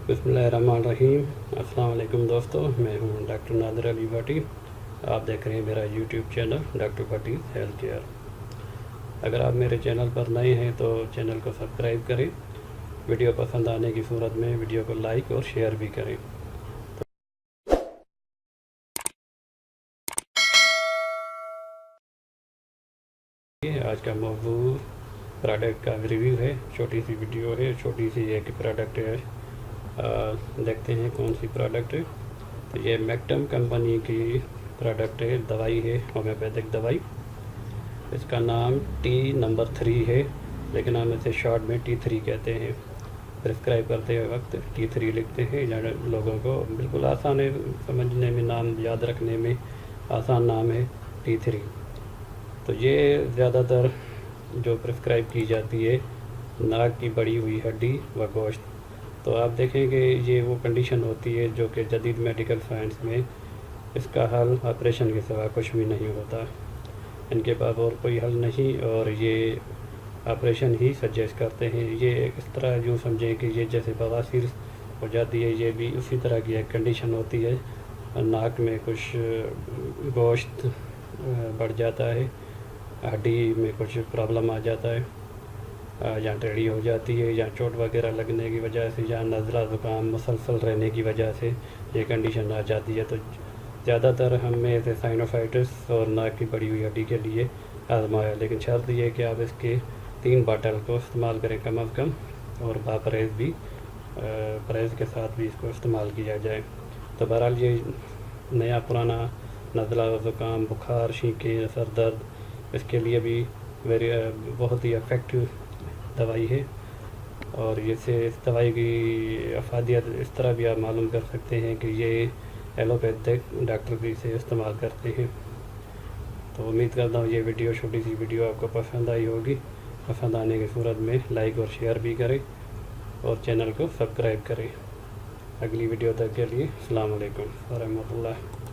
बिस्मिल्लाहिर्रहमानिर्रहीम। अस्सलाम वालेकुम दोस्तों, मैं हूं डॉक्टर नादिर अली भट्टी। आप देख रहे हैं मेरा यूट्यूब चैनल डॉक्टर भट्टी हेल्थ केयर। अगर आप मेरे चैनल पर नए हैं तो चैनल को सब्सक्राइब करें। वीडियो पसंद आने की सूरत में वीडियो को लाइक और शेयर भी करें। आज का मौजू प्रोडक्ट का रिव्यू है। छोटी सी वीडियो है, छोटी सी एक प्रोडक्ट है। देखते हैं कौन सी प्रोडक्ट है। तो ये मैक्टम कंपनी की प्रोडक्ट है, दवाई है, होम्योपैथिक दवाई। इसका नाम T3 है, लेकिन हम इसे शॉर्ट में T3 कहते हैं। प्रिस्क्राइब करते वक्त T3 लिखते हैं। लोगों को बिल्कुल आसान है समझने में, नाम याद रखने में आसान नाम है T3। तो ये ज़्यादातर जो प्रिस्क्राइब की जाती है नाक की बड़ी हुई हड्डी व गोश्त। तो आप देखेंगे ये वो कंडीशन होती है जो कि जदीद मेडिकल साइंस में इसका हल ऑपरेशन के सिवा कुछ भी नहीं होता। इनके पास और कोई हल नहीं, और ये ऑपरेशन ही सजेस्ट करते हैं। ये इस तरह यूँ समझें कि ये जैसे बवासीर हो जाती है, ये भी उसी तरह की एक कंडीशन होती है। नाक में कुछ गोश्त बढ़ जाता है, हड्डी में कुछ प्रॉब्लम आ जाता है, या टेढ़ी हो जाती है, या चोट वगैरह लगने की वजह से, या नज़ला ज़ुकाम मुसलसल रहने की वजह से ये कंडीशन आ जाती है। तो ज़्यादातर हमें ऐसे साइनोसाइटिस और नाक की बड़ी हुई हड्डी के लिए आजमाया, लेकिन शर्त ये है कि आप इसके 3 बाटल को इस्तेमाल करें कम अज़ कम, और बापरहेज़ भी, परहेज़ के साथ भी इसको इस्तेमाल किया जाए। तो बहरहाल ये नया पुराना नज़ला ज़ुकाम, बुखार, छींकें, सर दर्द, इसके लिए भी बहुत ही इफ़ेक्टिव दवाई है। और इससे इस दवाई की अफादियत इस तरह भी आप मालूम कर सकते हैं कि ये एलोपैथिक डॉक्टर भी इसे इस्तेमाल करते हैं। तो उम्मीद करता हूँ ये वीडियो, छोटी सी वीडियो, आपको पसंद आई होगी। पसंद आने की सूरत में लाइक और शेयर भी करें और चैनल को सब्सक्राइब करें। अगली वीडियो तक के लिए अस्सलाम वालेकुम व रहमतुल्लाह।